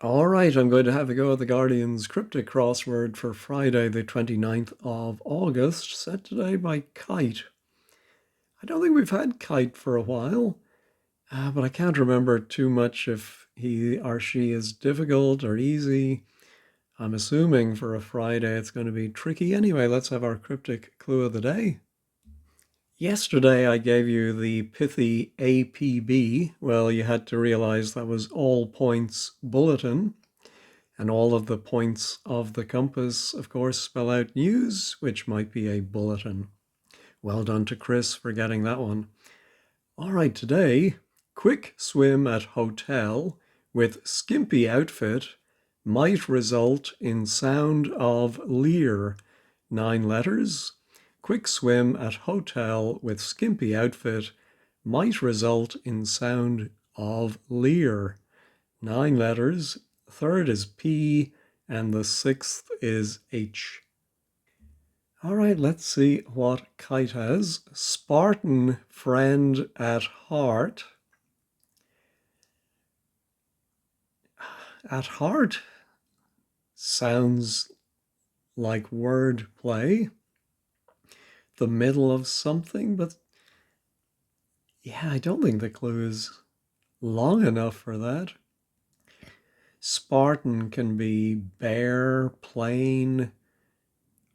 All right, I'm going to have a go at the Guardian's Cryptic Crossword for Friday, the 29th of August, set today by Kite. I don't think we've had Kite for a while, but I can't remember too much if he or she is difficult or easy. I'm assuming for a Friday it's going to be tricky. Anyway, let's have our cryptic clue of the day. Yesterday I gave you the pithy APB. Well, you had to realize that was all points bulletin. And all of the points of the compass, of course, spell out news, which might be a bulletin. Well done to Chris for getting that one. All right, today, quick swim at hotel with skimpy outfit might result in sound of leer. 9 letters. Quick swim at hotel with skimpy outfit might result in sound of leer. 9 letters. Third is P, and the sixth is H. All right, let's see what Kite has. Spartan friend at heart. At heart sounds like word play. The middle of something, but yeah, I don't think the clue is long enough for that. Spartan can be bare, plain.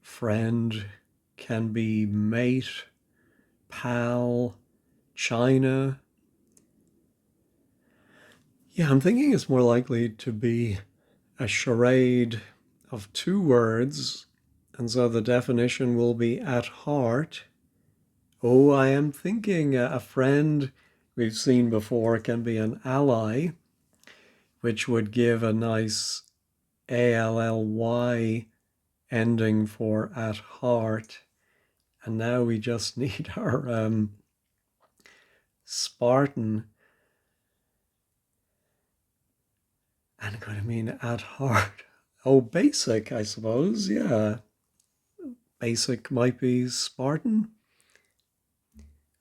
Friend can be mate, pal, China. Yeah, I'm thinking it's more likely to be a charade of 2 words, and so the definition will be at heart. Oh, I am thinking a friend we've seen before can be an ally, which would give a nice ALLY ending for at heart. And now we just need our Spartan. And I'm going to mean at heart. Oh, basic, I suppose. Yeah. Basic might be Spartan.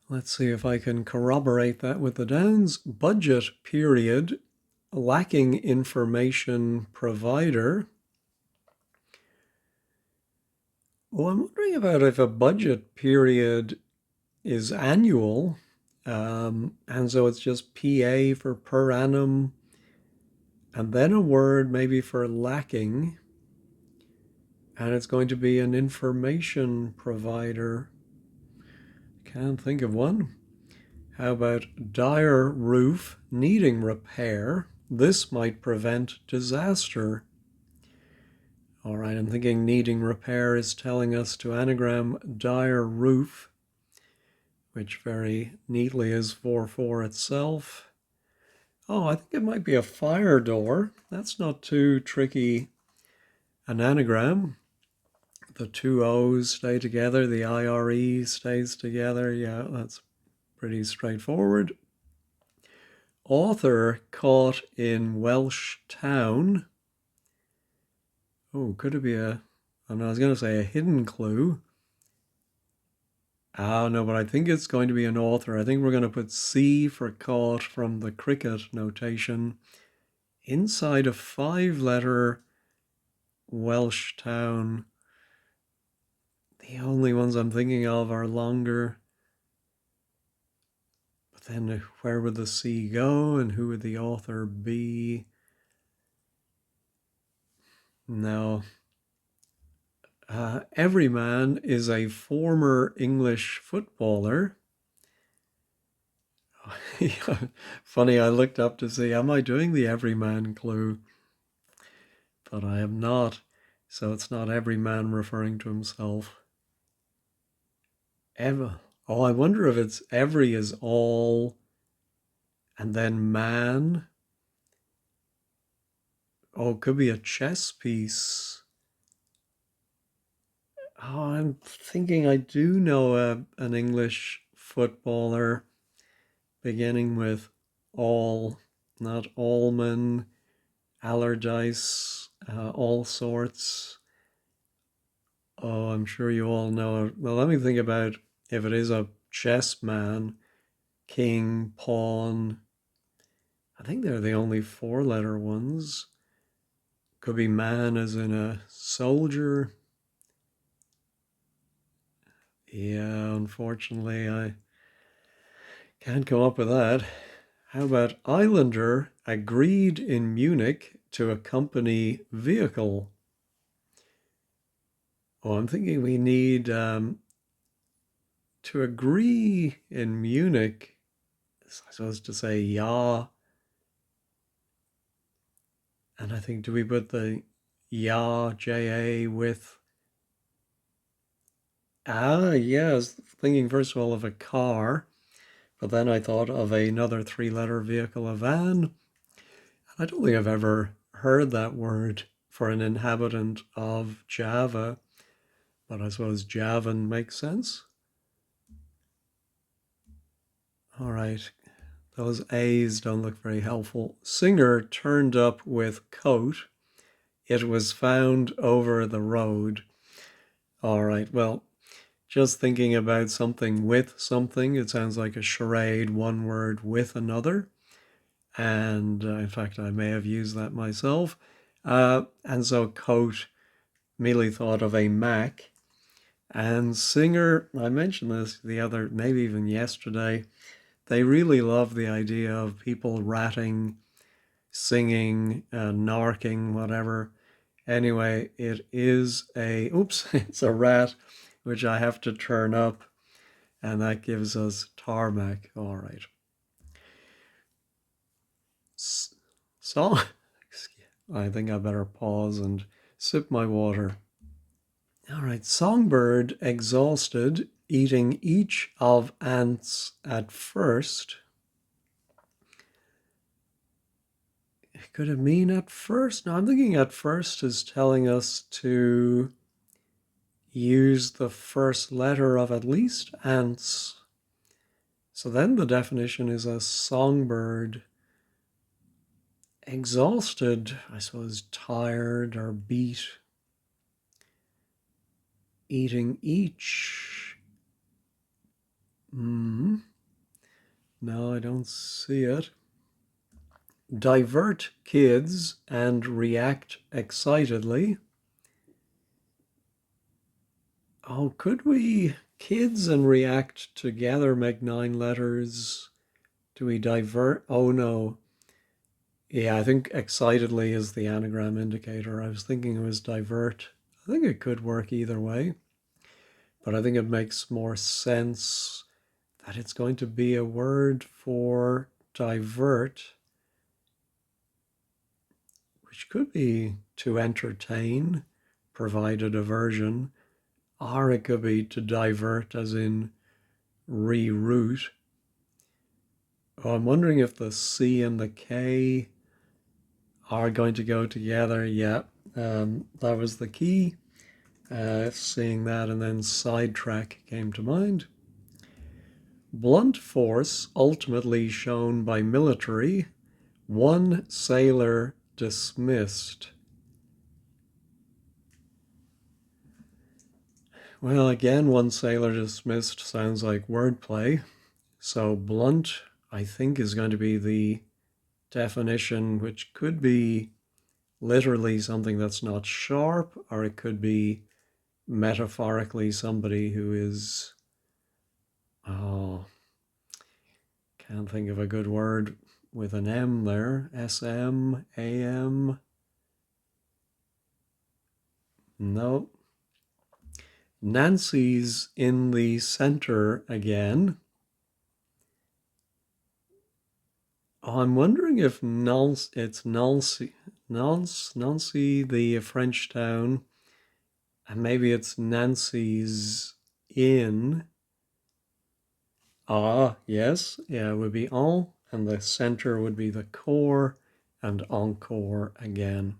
Let's see if I can corroborate that with the downs. Budget period, lacking information provider. Oh, I'm wondering about if a budget period is annual, and so it's just PA for per annum, and then a word maybe for lacking, and it's going to be an information provider. Can't think of one. How about dire roof needing repair? This might prevent disaster. All right, I'm thinking needing repair is telling us to anagram dire roof, which very neatly is 4-4 itself. Oh, I think it might be a fire door. That's not too tricky an anagram. The 2 O's stay together, the IRE stays together. Yeah, that's pretty straightforward. Author caught in Welsh town. Oh, could it be I was going to say a hidden clue. Oh, no, but I think it's going to be an author. I think we're going to put C for caught from the cricket notation inside a 5-letter Welsh town. The only ones I'm thinking of are longer. But then where would the C go and who would the author be? No. Everyman is a former English footballer. Funny, I looked up to see, am I doing the everyman clue? But I am not. So it's not every man referring to himself. Ever. Oh, I wonder if it's every is all and then man. Oh, it could be a chess piece. Oh, I'm thinking I do know an English footballer beginning with all, not Allman, Allardyce, all sorts. Oh, I'm sure you all know it. Well, let me think about if it is a chess man, king, pawn. I think they're the only 4-letter ones. Could be man as in a soldier. Yeah, unfortunately, I can't come up with that. How about Islander agreed in Munich to accompany vehicle? Oh, I'm thinking we need to agree in Munich. I suppose to say ja, and I think do we put the ja ja with yeah? I was thinking first of all of a car, but then I thought of another three-letter vehicle, a van. I don't think I've ever heard that word for an inhabitant of Java, but I suppose Javan makes sense. All right, those A's don't look very helpful. Singer turned up with coat. It was found over the road. All right, well, just thinking about something with something, it sounds like a charade, one word with another. And in fact, I may have used that myself. And so coat, immediately thought of a Mac. And singer, I mentioned this the other, maybe even yesterday, they really love the idea of people ratting, singing, narking, whatever. Anyway, it is oops, it's a rat, which I have to turn up, and that gives us tarmac. All right. Song. I think I better pause and sip my water. All right. Songbird exhausted, eating each of ants at first. Could it mean at first? No, I'm thinking at first is telling us to use the first letter of at least ants. So then the definition is a songbird. Exhausted, I suppose, tired or beat. Eating each. No, I don't see it. Divert kids and react excitedly. Oh, could we kids and react together make 9 letters? Do we divert? Oh no. Yeah, I think excitedly is the anagram indicator. I was thinking it was divert. I think it could work either way, but I think it makes more sense that it's going to be a word for divert, which could be to entertain, provide a diversion, or it could be to divert as in reroute. Oh, I'm wondering if the C and the K are going to go together. Yeah, that was the key. Seeing that, and then sidetrack came to mind. Blunt force ultimately shown by military. One sailor dismissed. Well, again, one sailor dismissed sounds like wordplay. So blunt, I think, is going to be the definition, which could be literally something that's not sharp, or it could be metaphorically somebody who is, oh, can't think of a good word with an M there. SM, AM. No. Nancy's in the center again. Oh, I'm wondering if it's Nancy, Nancy, the French town, and maybe it's Nancy's Inn. Ah, yes, yeah, it would be en, and the center would be the core, and encore again.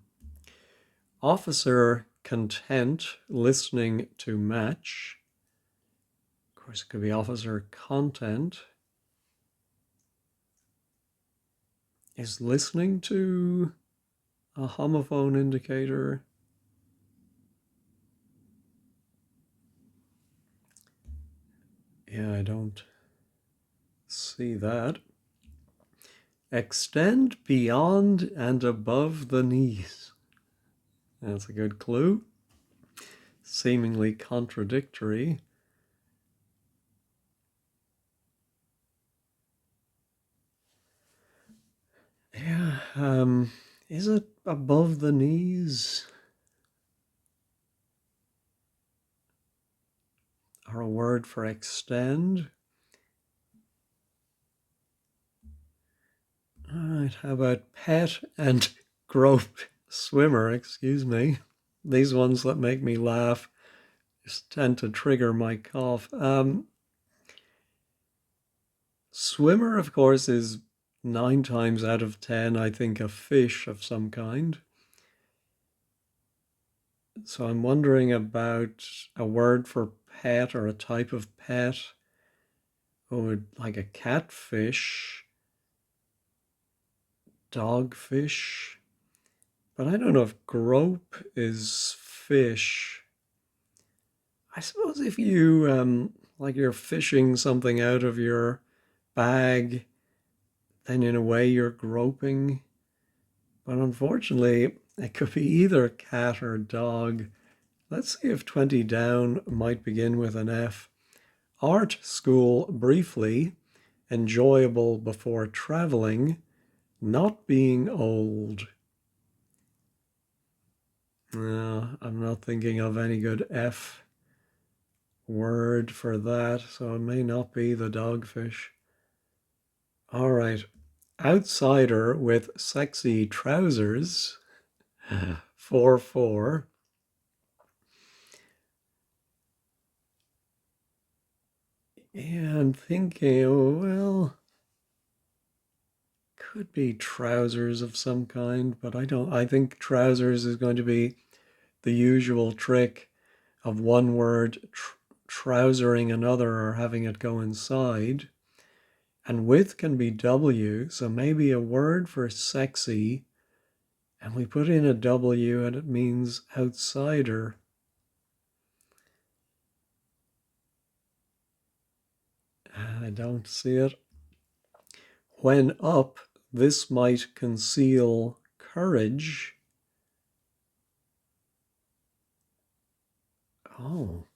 Officer content, listening to match. Of course, it could be officer content. Is listening to a homophone indicator? Yeah, I don't see that. Extend beyond and above the knees. That's a good clue. Seemingly contradictory. Yeah, is it above the knees? Or a word for extend? All right, how about pet and grope swimmer, excuse me. These ones that make me laugh just tend to trigger my cough. Swimmer, of course, is 9 times out of 10, I think, a fish of some kind. So I'm wondering about a word for pet or a type of pet, or like a catfish, dogfish. But I don't know if grope is fish. I suppose if you, like you're fishing something out of your bag, then in a way you're groping. But unfortunately, it could be either cat or dog. Let's see if 20 down might begin with an F. Art school briefly, enjoyable before traveling, not being old. No, I'm not thinking of any good F word for that, so it may not be the dogfish. All right. Outsider with sexy trousers, 4-4. Yeah, I'm thinking, oh, well, could be trousers of some kind, but I think trousers is going to be the usual trick of one word trousering another or having it go inside. And with can be W, so maybe a word for sexy, and we put in a W and it means outsider. I don't see it. When up, this might conceal courage. Oh,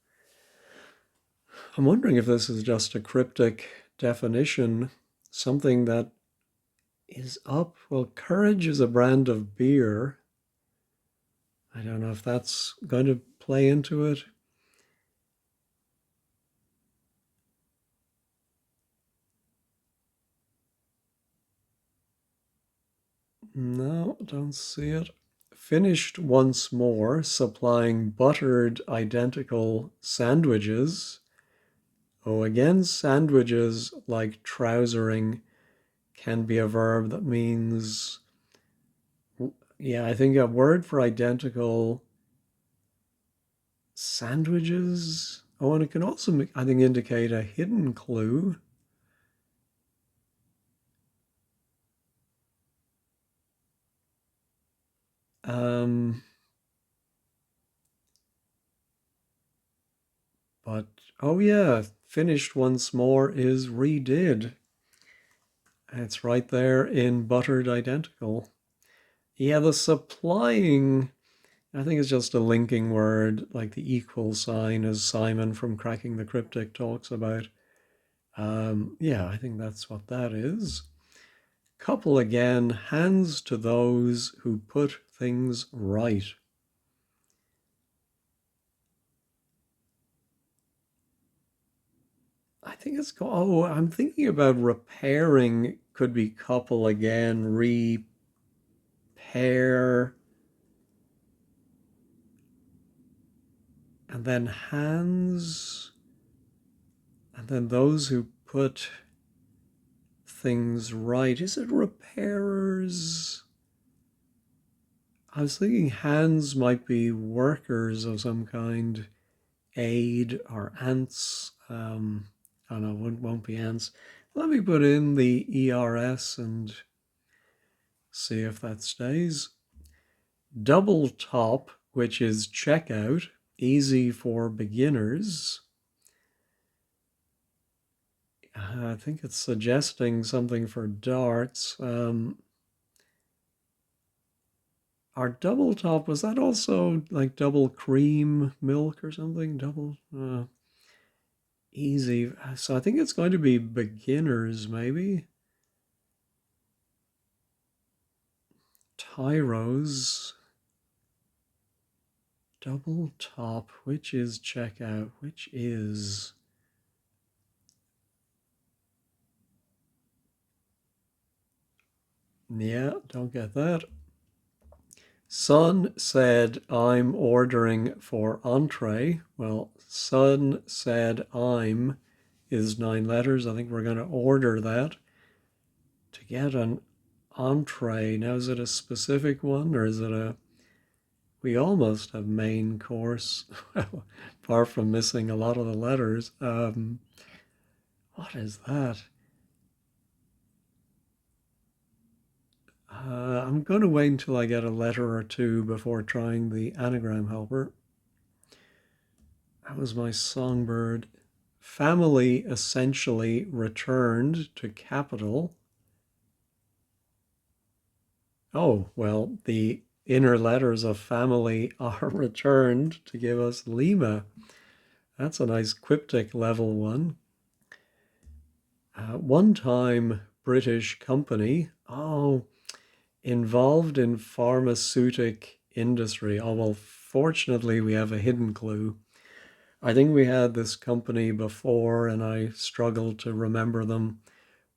I'm wondering if this is just a cryptic definition, something that is up. Well, courage is a brand of beer. I don't know if that's going to play into it. No, don't see it. Finished once more, supplying buttered identical sandwiches. Oh, again, sandwiches like trousering can be a verb that means, yeah, I think a word for identical sandwiches. Oh, and it can also, I think, indicate a hidden clue. Um, but, oh yeah, finished once more is redid. It's right there in buttered identical. Yeah, the supplying, I think it's just a linking word, like the equal sign, as Simon from Cracking the Cryptic talks about. Yeah, I think that's what that is. Couple again, hands to those who put things right. I think it's called, oh, I'm thinking about repairing, could be couple again, repair, and then hands, and then those who put things right. Is it repairers? I was thinking hands might be workers of some kind, aid or ants. Oh no, won't be ants. Let me put in the ERS and see if that stays. Double top, which is checkout, easy for beginners. I think it's suggesting something for darts. Our double top, was that also like double cream milk or something? Double easy. So I think it's going to be beginners, maybe. Tyros, double top, which is checkout, which is... Yeah, don't get that. Son said, I'm ordering for entree. Well, son said, I'm is 9 letters. I think we're going to order that to get an entree. Now, is it a specific one or is it a... We almost have main course, apart from missing a lot of the letters. What is that? I'm going to wait until I get a letter or two before trying the anagram helper. That was my songbird. Family essentially returned to capital. Oh, well, the inner letters of family are returned to give us Lima. That's a nice cryptic level one. One time British company. Oh, involved in pharmaceutic industry. Oh, well, fortunately, we have a hidden clue. I think we had this company before and I struggled to remember them,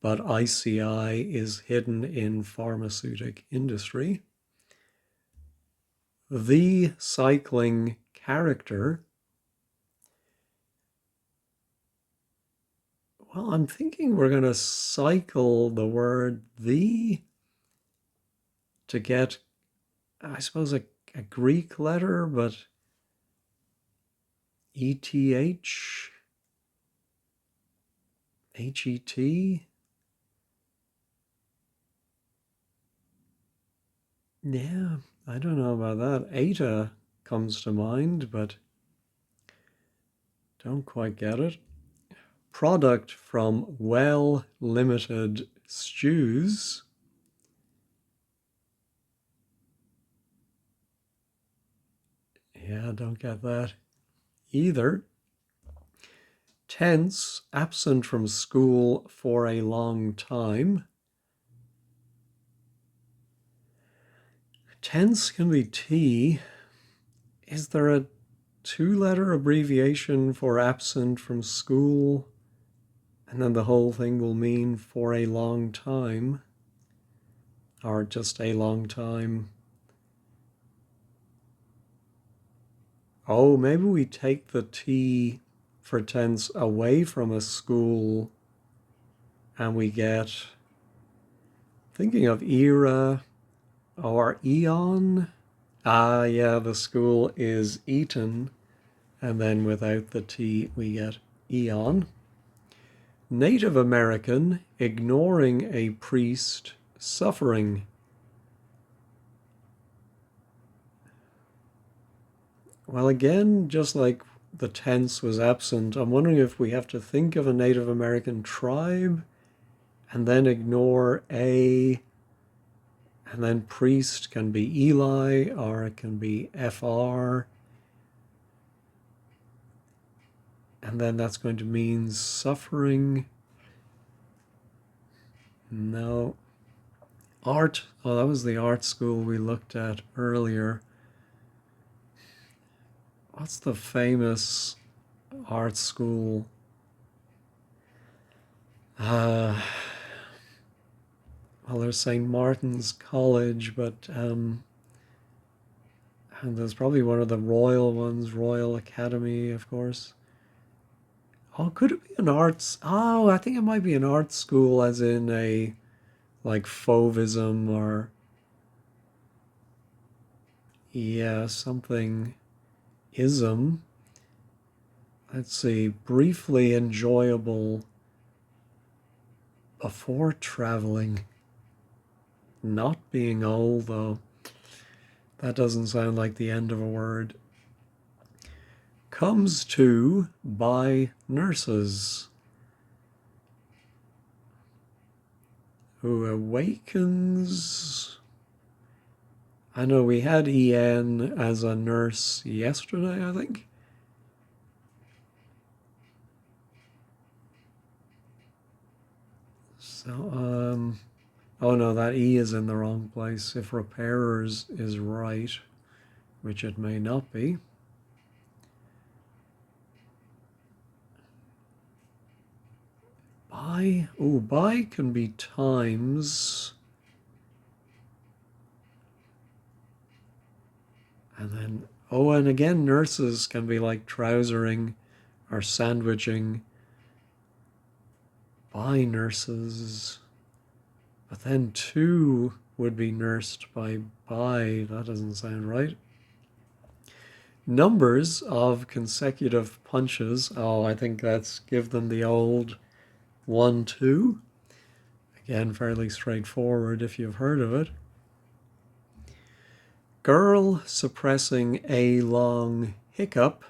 but ICI is hidden in pharmaceutic industry. The cycling character. Well, I'm thinking we're going to cycle the word the to get, I suppose, a Greek letter, but ETH, HET. Yeah, I don't know about that. Eta comes to mind, but don't quite get it. Product from Well Limited Stews. Yeah, don't get that either. Tense, absent from school for a long time. Tense can be T. Is there a 2-letter abbreviation for absent from school? And then the whole thing will mean for a long time, or just a long time. Oh, maybe we take the T for tense away from a school and we get, thinking of era or eon. Ah, yeah, the school is Eton, and then without the T we get eon. Native American, ignoring a priest, suffering. Well, again, just like the tense was absent, I'm wondering if we have to think of a Native American tribe and then ignore a, and then priest can be Eli or it can be FR. And then that's going to mean suffering. No. Art. Oh, that was the art school we looked at earlier. What's the famous art school? Well, there's St. Martin's College, but and there's probably one of the royal ones, Royal Academy, of course. Oh, could it be an arts? Oh, I think it might be an art school, as in a like Fauvism or yeah, something ism. Let's see, briefly enjoyable before traveling. Not being old, though. That doesn't sound like the end of a word. Comes to by nurses. Who awakens. I know we had EN as a nurse yesterday, I think. So, oh no, that E is in the wrong place. If repairers is right, which it may not be. Buy, oh, buy can be times. And then, oh, and again, nurses can be like trousering or sandwiching. By nurses. But then two would be nursed by. That doesn't sound right. Numbers of consecutive punches. Oh, I think that's give them the old 1, 2. Again, fairly straightforward if you've heard of it. Girl suppressing a long hiccup.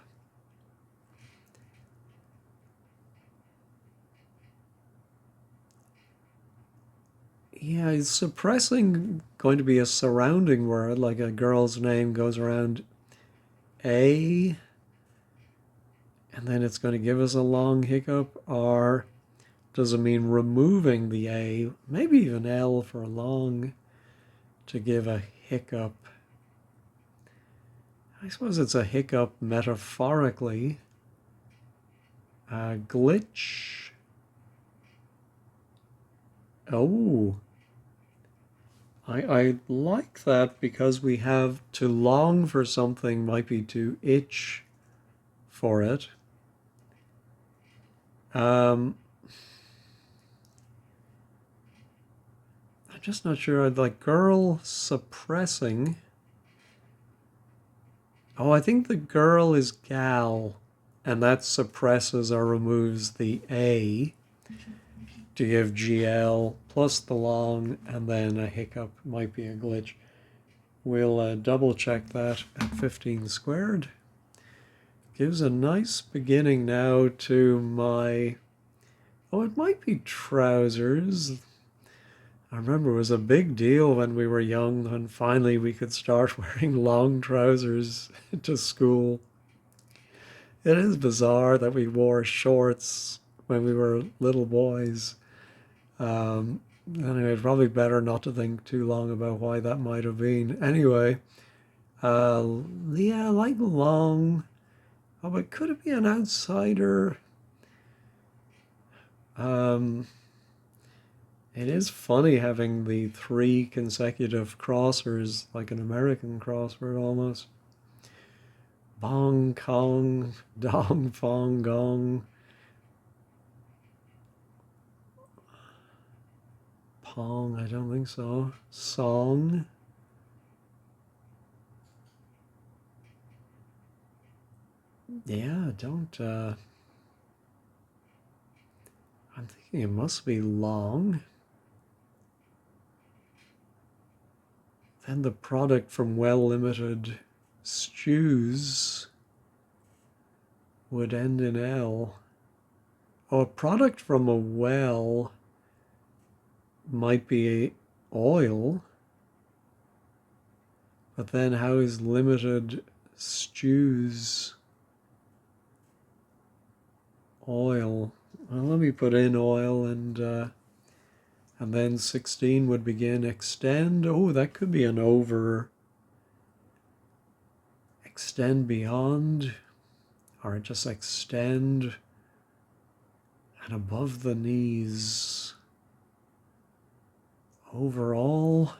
Yeah, is suppressing going to be a surrounding word, like a girl's name goes around A, and then it's going to give us a long hiccup, or does it mean removing the A, maybe even L for long, to give a hiccup? I suppose it's a hiccup metaphorically. Glitch. Oh, I like that because we have to long for something might be to itch for it. I'm just not sure. I'd like girl suppressing. Oh, I think the girl is gal, and that suppresses or removes the A to give GL plus the long, and then a hiccup might be a glitch. We'll double check that at 15 squared. Gives a nice beginning now to my, oh, it might be trousers. I remember it was a big deal when we were young and finally we could start wearing long trousers to school. It is bizarre that we wore shorts when we were little boys. Anyway, it's probably better not to think too long about why that might have been. Anyway, yeah, like long. Oh, but could it be an outsider? It is funny having the 3 consecutive crossers, like an American crossword almost. Bong, Kong, Dong, Fong, Gong. Pong, I don't think so. Song. Yeah, don't. I'm thinking it must be long. Then the product from Well Limited Stews would end in L. Oh, a product from a well might be oil, but then how is Limited Stews oil? Well, let me put in oil and then 16 would begin extend. Oh, that could be an over. Extend beyond, or just extend and above the knees. Overall.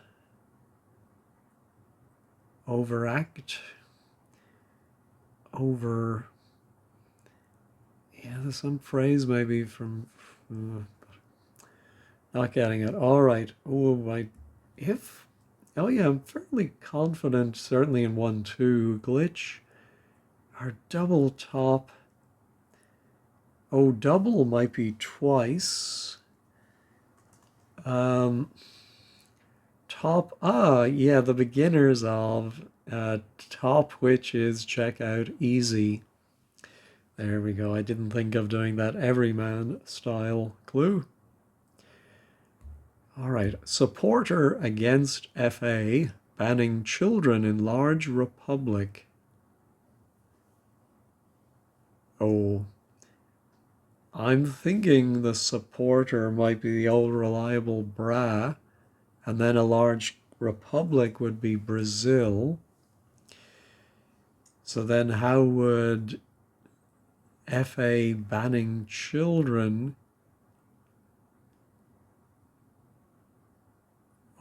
Overact. Over. Yeah, there's some phrase maybe from not getting it. All right. Oh, my. If. Oh, yeah, I'm fairly confident, certainly in 1, 2. Glitch. Our double top. Oh, double might be twice. Top. Ah, yeah, the beginners of top, which is checkout easy. There we go. I didn't think of doing that everyman style clue. All right, supporter against FA, banning children in large republic. Oh, I'm thinking the supporter might be the old reliable Bra, and then a large republic would be Brazil. So then how would FA banning children?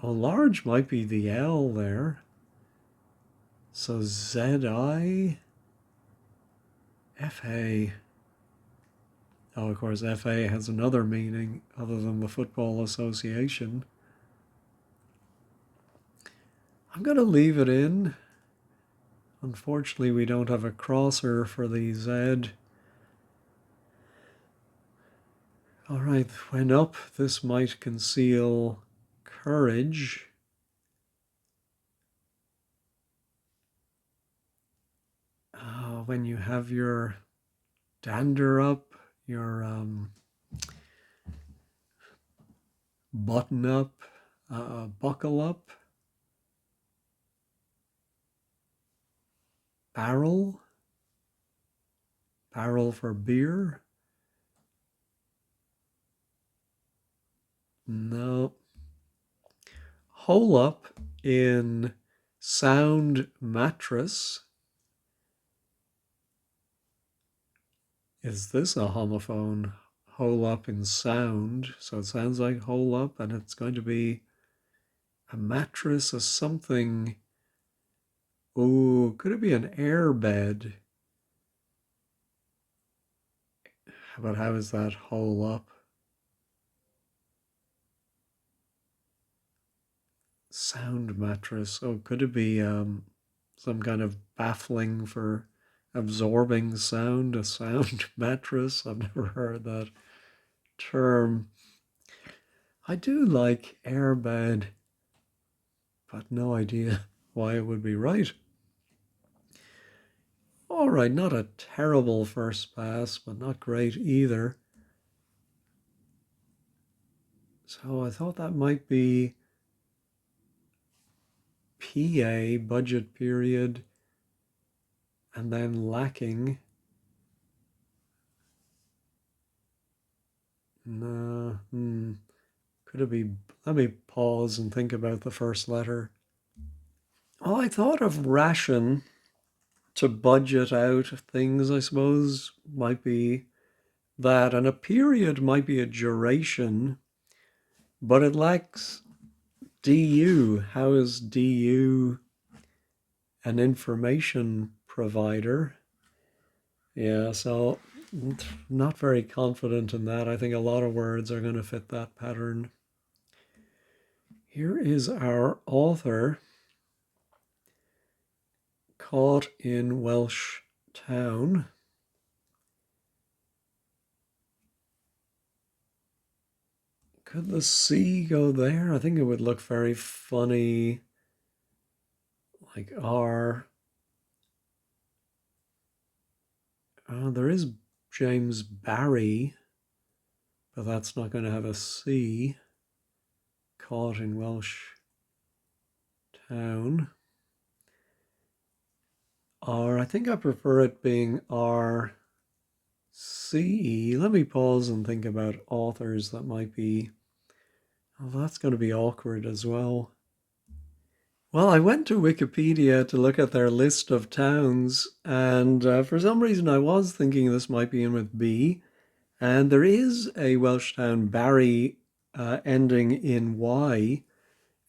Well, large might be the L there. So ZI, FA. Oh, of course, FA has another meaning other than the Football Association. I'm going to leave it in. Unfortunately, we don't have a crosser for the Z. All right, when up, this might conceal courage. When you have your dander up, your button up, buckle up, barrel for beer. No. Hole up in sound mattress. Is this a homophone? Hole up in sound. So it sounds like hole up, and it's going to be a mattress or something. Ooh, could it be an air bed? But how is that hole up? Sound mattress. Oh, could it be some kind of baffling for absorbing sound? A sound mattress? I've never heard that term. I do like airbed, but no idea why it would be right. All right, not a terrible first pass, but not great either. So I thought that might be PA, budget period, and then lacking. No, could it be? Let me pause and think about the first letter. Well, I thought of ration to budget out things, I suppose, might be that, and a period might be a duration, but it lacks DU. How is DU an information provider? Yeah, so not very confident in that. I think a lot of words are going to fit that pattern. Here is our author caught in Welsh town. Could the C go there? I think it would look very funny, like R. There is James Barry, but that's not going to have a C. Caught in Welsh town. R, I think I prefer it being R C. Let me pause and think about authors that might be. Oh, that's going to be awkward as well. Well, I went to Wikipedia to look at their list of towns, and for some reason I was thinking this might be in with B. And there is a Welsh town, Barry, ending in Y.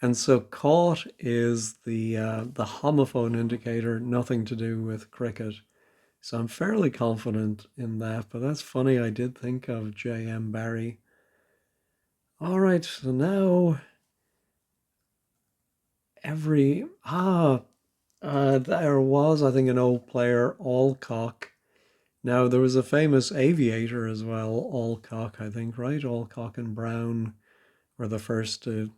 And so caught is the homophone indicator, nothing to do with cricket. So I'm fairly confident in that, but that's funny. I did think of J.M. Barry. All right, so now there was, I think, an old player, Alcock. Now, there was a famous aviator as well, Alcock, I think, right? Alcock and Brown were the first to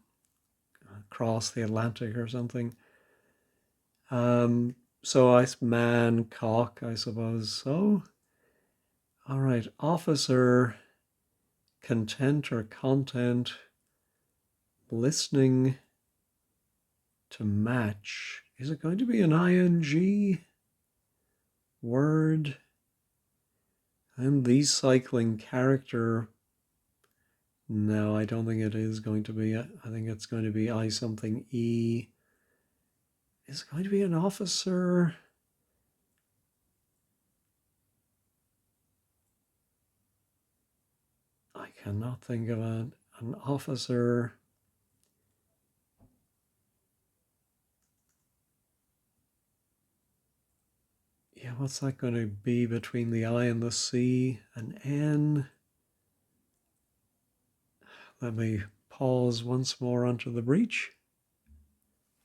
cross the Atlantic or something. So man, cock, I suppose. So, all right, officer, content or content, listening to match. Is it going to be an ing word? And the cycling character. No, I don't think it is going to be. I think it's going to be I something E. Is it going to be an officer? I cannot think of an officer. Yeah, what's that going to be between the I and the C? An N. Let me pause once more onto the breach.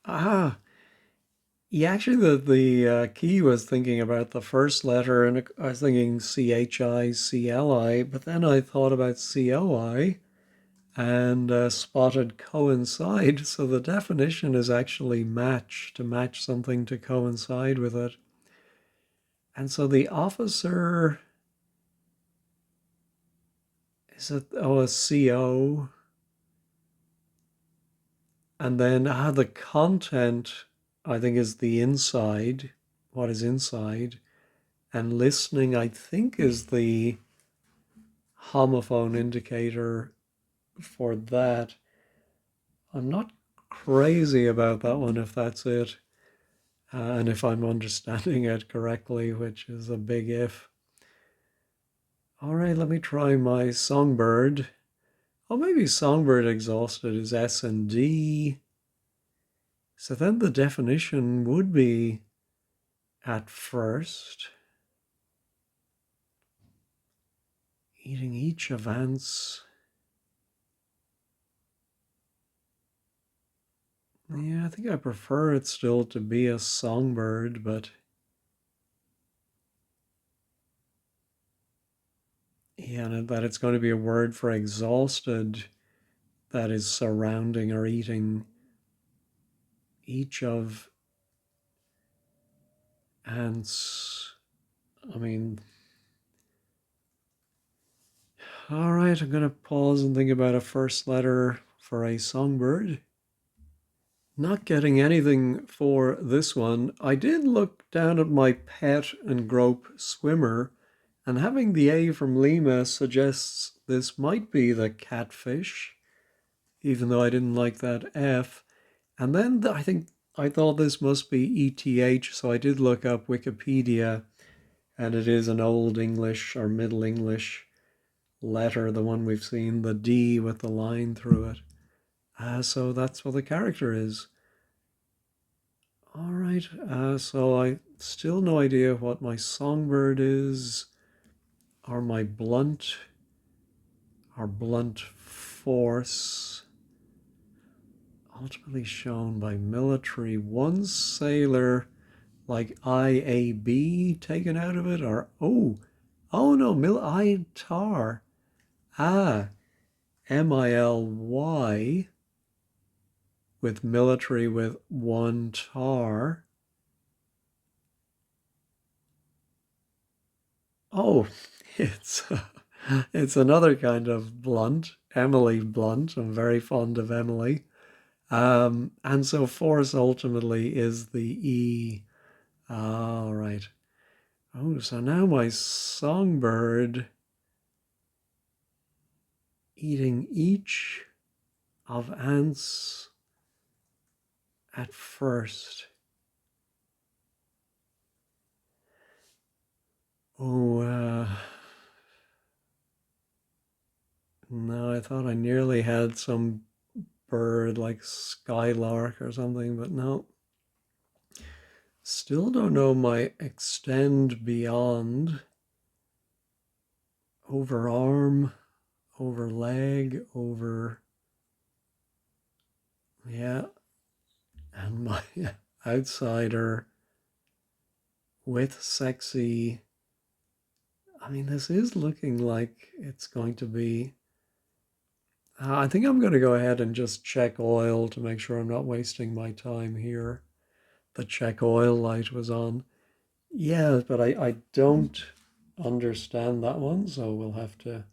Ah, yeah, actually the key was thinking about the first letter, and I was thinking CHI, but then I thought about COI and spotted coincide. So the definition is actually match, to match something to coincide with it. And so the officer, is it, oh, a CO? And then the content, I think, is the inside, what is inside. And listening, I think, is the homophone indicator for that. I'm not crazy about that one, if that's it. And if I'm understanding it correctly, which is a big if. All right, let me try my songbird. Oh, maybe songbird exhausted is S and D. So then the definition would be at first. Eating each of ants. Yeah, I think I prefer it still to be a songbird, but yeah, and that it's going to be a word for exhausted that is surrounding or eating each of ants. I mean, all right, I'm going to pause and think about a first letter for a songbird. Not getting anything for this one. I did look down at my pet and grope swimmer, and having the A from Lima suggests this might be the catfish, even though I didn't like that F. And then I thought this must be ETH, so I did look up Wikipedia, and it is an Old English or Middle English letter, the one we've seen, the D with the line through it. So that's what the character is. All right, so I still no idea what my songbird is, or my blunt force, ultimately shown by military. One sailor, like IAB taken out of it, or oh no, I tar, MILY with military with one tar. Oh, it's it's another kind of Blunt, Emily Blunt. I'm very fond of Emily. And so force ultimately is the E. All right. Oh, so now my songbird eating each of ants at first. Oh, no, I thought I nearly had some bird like skylark or something, but no. Still don't know my extend beyond. Over arm, over leg, over, yeah, and my outsider with sexy. I mean, this is looking like it's going to be. I think I'm going to go ahead and just check oil to make sure I'm not wasting my time here. The check oil light was on. Yeah, but I don't understand that one, so we'll have to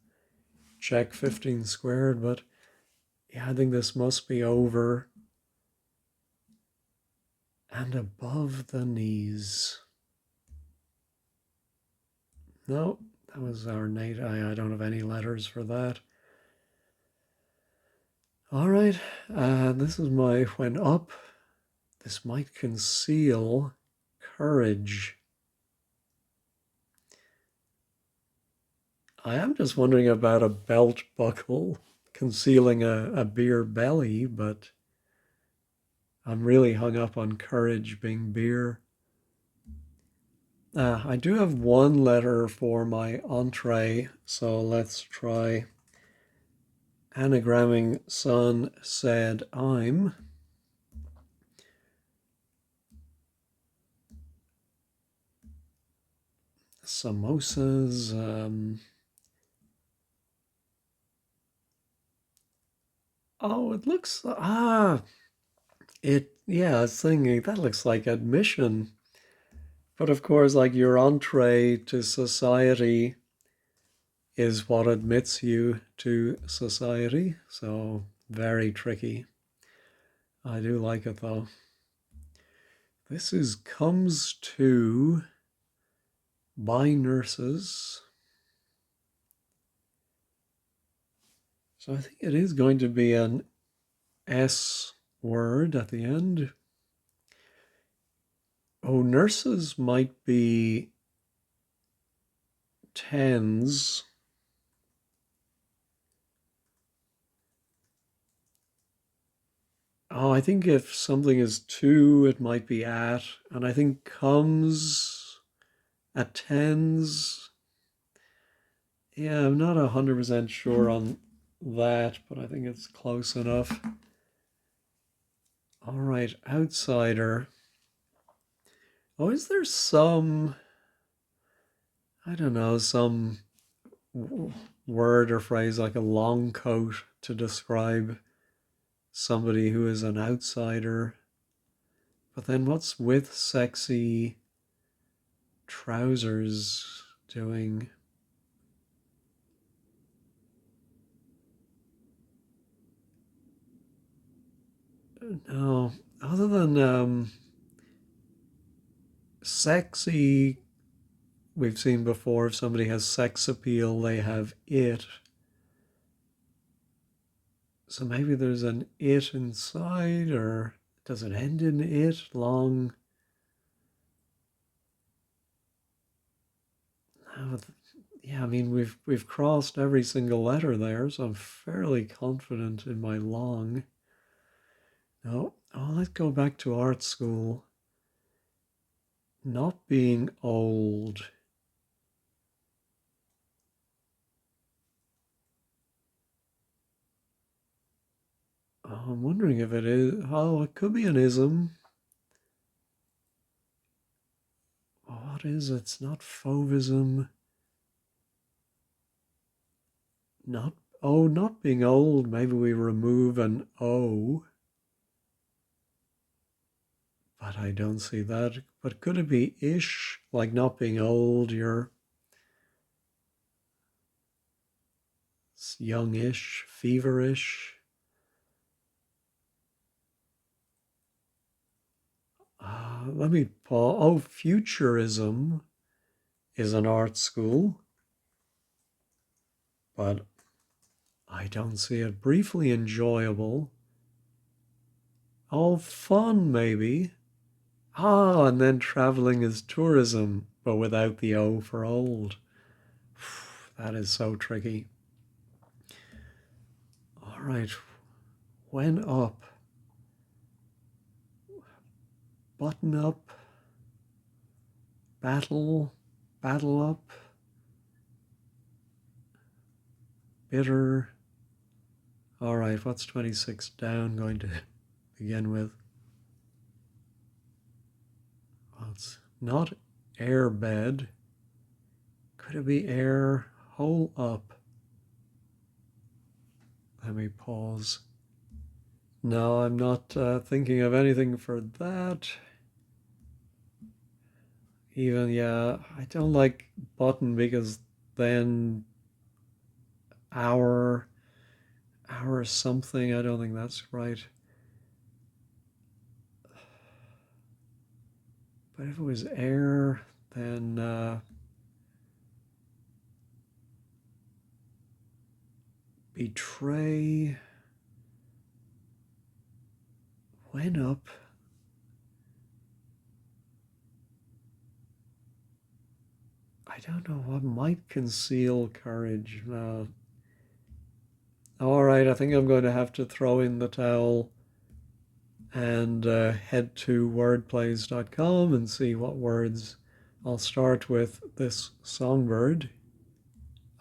check 15 squared. But yeah, I think this must be over. And above the knees. No, that was our Nate. I don't have any letters for that. All right, this is my when up. This might conceal courage. I am just wondering about a belt buckle concealing a beer belly, but I'm really hung up on courage being beer. I do have one letter for my entree, so let's try anagramming son said I'm. Samosas. Oh, it looks yeah, I was thinking that looks like admission. But of course, like your entree to society is what admits you to society. So very tricky. I do like it though. This is comes to by nurses. So I think it is going to be an S word at the end. Oh, nurses might be tens. Oh, I think if something is two, it might be at. And I think comes at tens. Yeah, I'm not 100% sure on that, but I think it's close enough. All right, outsider. Oh, is there some, I don't know, some word or phrase like a long coat to describe somebody who is an outsider? But then what's with sexy trousers doing? No, other than sexy, we've seen before if somebody has sex appeal, they have it. So maybe there's an it inside, or does it end in it? Long. Yeah, I mean we've crossed every single letter there, so I'm fairly confident in my long. No, oh, let's go back to art school. Not being old. Oh, I'm wondering if it is. Oh, it could be an ism. What is it? It's not fauvism. Not oh, not being old. Maybe we remove an O, but I don't see that. But could it be ish? Like not being old, you're youngish, feverish. Let me pause. Oh, futurism is an art school, but I don't see it. Briefly enjoyable. Oh, fun, maybe. Ah, and then traveling is tourism, but without the O for old. That is so tricky. All right, when up, button up, battle, battle up, bitter. All right, what's 26 down going to begin with? Well, it's not airbed. Could it be air hole up? Let me pause. No, I'm not thinking of anything for that. Even, yeah, I don't like button because then hour, hour something, I don't think that's right. But if it was air, then betray went up. I don't know what might conceal courage. All right, I think I'm going to have to throw in the towel and head to wordplays.com and see what words. I'll start with this songbird.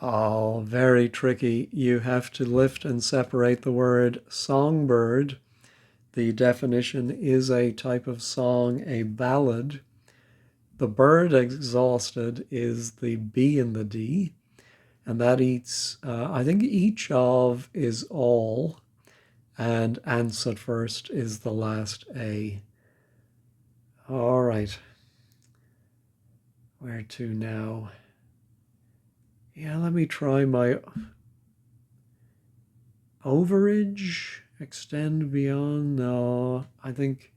Oh, very tricky. You have to lift and separate the word songbird. The definition is a type of song, a ballad. The bird exhausted is the B and the D, and that eats, I think each of is all, and answered first is the last A. All right. Where to now? Yeah, let me try my overage. Extend beyond. No, I think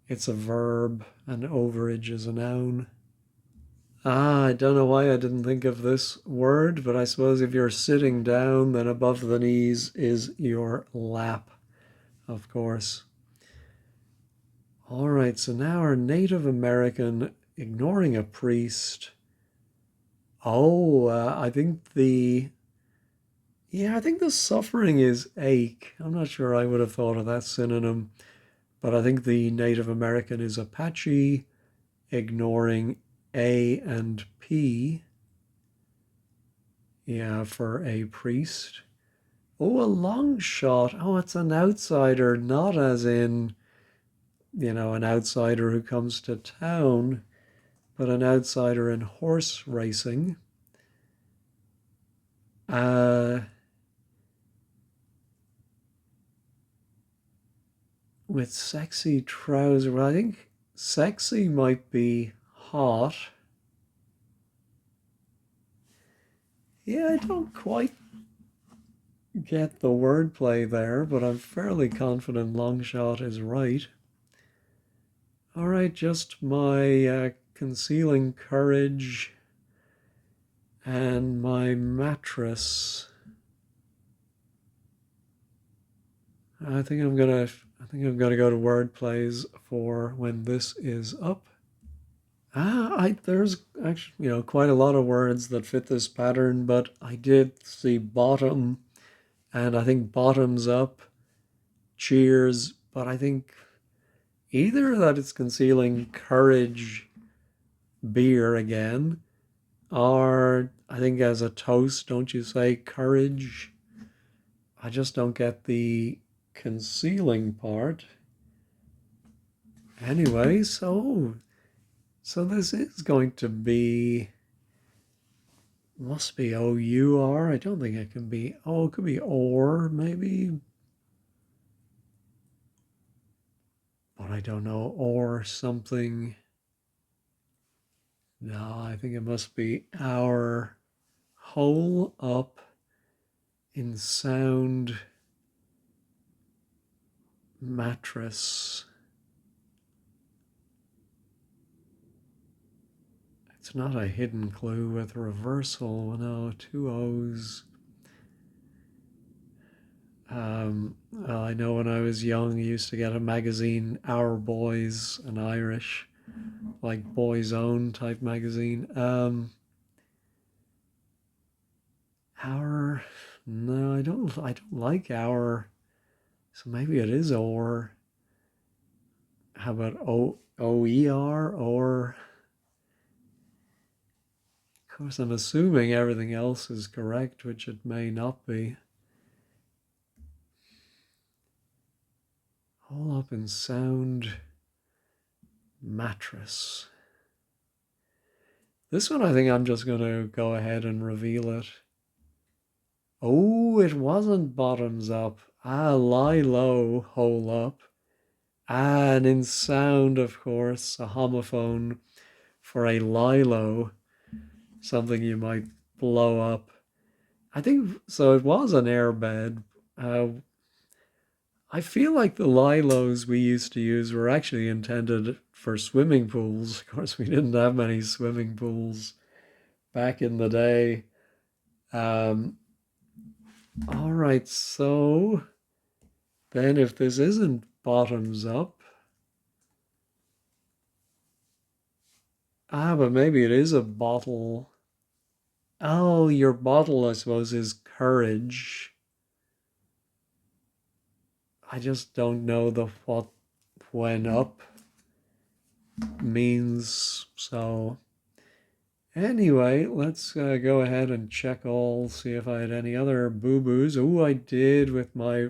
it's a verb and overage is a noun. I don't know why I didn't think of this word, but I suppose if you're sitting down, then above the knees is your lap, of course. All right, so now our Native American, ignoring a priest. Oh, I think the suffering is ache. I'm not sure I would have thought of that synonym, but I think the Native American is Apache, ignoring A and P. Yeah, for a priest. Oh, a long shot. Oh, it's an outsider, not as in, an outsider who comes to town, but an outsider in horse racing. With sexy trousers, well, I think sexy might be hot. Yeah, I don't quite get the wordplay there, but I'm fairly confident long shot is right. All right, just my concealing courage and my mattress. I think I'm gonna go to word plays for when this is up. There's actually quite a lot of words that fit this pattern, but I did see bottom, and I think bottoms up, cheers, but I think either that it's concealing courage, beer again, or I think as a toast, don't you say courage? I just don't get the concealing part. Anyway, so this is going to be, must be O-U-R. I don't think it can be, it could be or maybe, but I don't know, or something. No, I think it must be our hole up in sound mattress. It's not a hidden clue with reversal. No, two O's. I know when I was young, I used to get a magazine, Our Boys, an Irish, like Boys Own type magazine. Our, no, I don't like our. So maybe it is or. How about OER or? Of course, I'm assuming everything else is correct, which it may not be. All up in sound mattress. This one, I think I'm just going to go ahead and reveal it. Oh, it wasn't bottoms up. Lie low, hole up. And in sound, of course, a homophone for a lie low, something you might blow up. I think so. It was an airbed. I feel like the lilos we used to use were actually intended for swimming pools. Of course, we didn't have many swimming pools back in the day. Um, all right, so then if this isn't bottoms up, but maybe it is a bottle. Oh, your bottle, I suppose, is courage. I just don't know the what when up means. So anyway, let's go ahead and check all, see if I had any other boo-boos. Oh, I did with my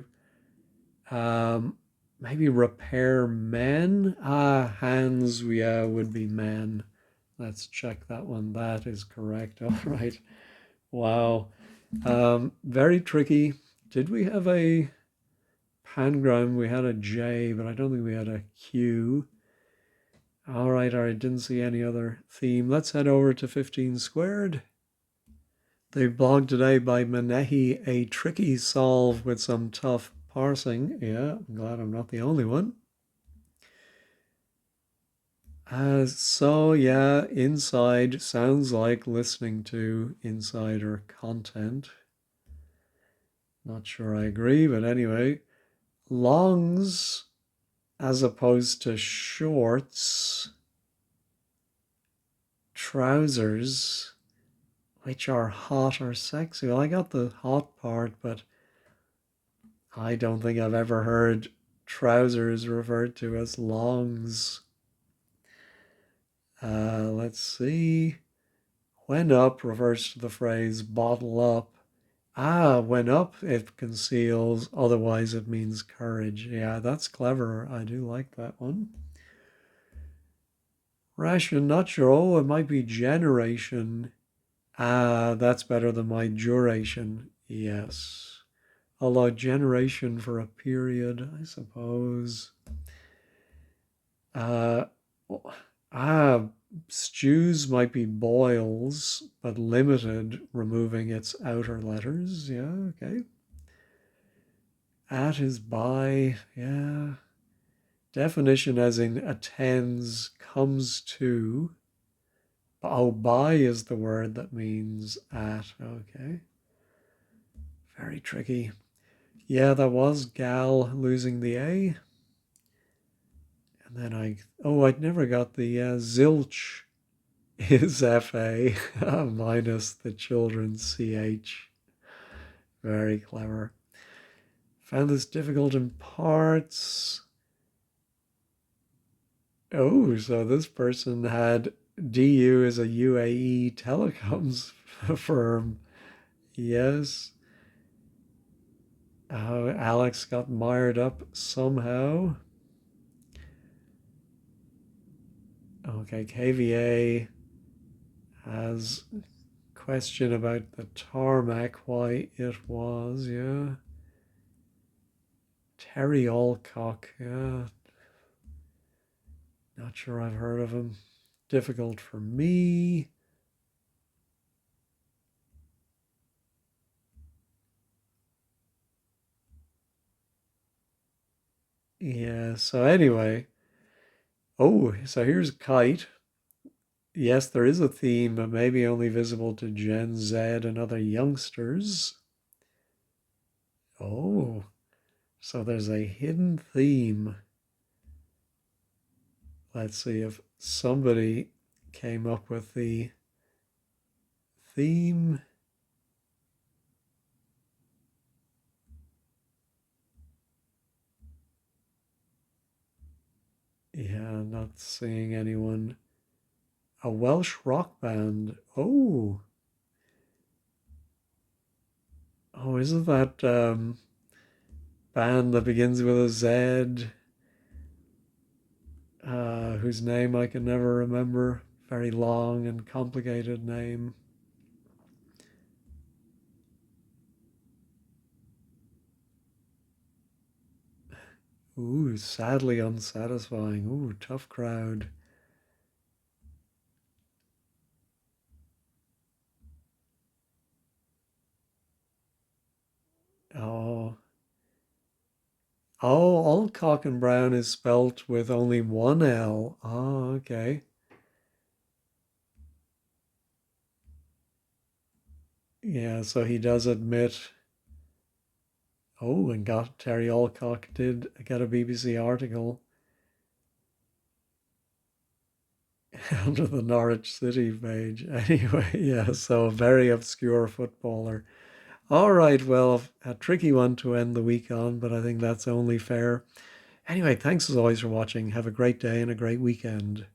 um, maybe repair men. Hands, yeah, would be men. Let's check that one. That is correct. All right. Wow. Very tricky. Did we have a pangram? We had a J, but I don't think we had a Q. All right, didn't see any other theme. Let's head over to 15 squared. The blog today by Manehi, a tricky solve with some tough parsing. Yeah, I'm glad I'm not the only one. So yeah, inside sounds like listening to insider content. Not sure I agree, but anyway. Longs as opposed to shorts, trousers, which are hot or sexy. Well, I got the hot part, but I don't think I've ever heard trousers referred to as longs. Let's see. When up refers to the phrase bottle up. When up it conceals, otherwise it means courage. Yeah, that's clever. I do like that one. Ration, not sure. Oh, it might be generation. That's better than my duration. Yes. Although generation for a period, I suppose. Uh, Stews might be boils, but limited, removing its outer letters. Yeah, okay. At is by, yeah. Definition as in attends, comes to. Oh, by is the word that means at. Okay. Very tricky. Yeah, that was gal losing the A. And then I'd never got the zilch is FA minus the children's CH. Very clever. Found this difficult in parts. Oh, so this person had DU as a UAE telecoms firm. Yes. Alex got mired up somehow. Okay, KVA has question about the tarmac, why it was, yeah. Terry Alcock, yeah. Not sure I've heard of him. Difficult for me. Yeah, so anyway. Oh, so here's kite. Yes, there is a theme, but maybe only visible to Gen Z and other youngsters. Oh, so there's a hidden theme. Let's see if somebody came up with the theme. Yeah, not seeing anyone. A Welsh rock band. Oh, isn't that band that begins with a Z? Whose name I can never remember. Very long and complicated name. Ooh, sadly unsatisfying. Ooh, tough crowd. Oh, Oh, Alcock and Brown is spelt with only one L. Oh, okay. Yeah, so he does admit. Oh, and got Terry Alcock did get a BBC article under the Norwich City page. Anyway, yeah, so a very obscure footballer. All right, well, a tricky one to end the week on, but I think that's only fair. Anyway, thanks as always for watching. Have a great day and a great weekend.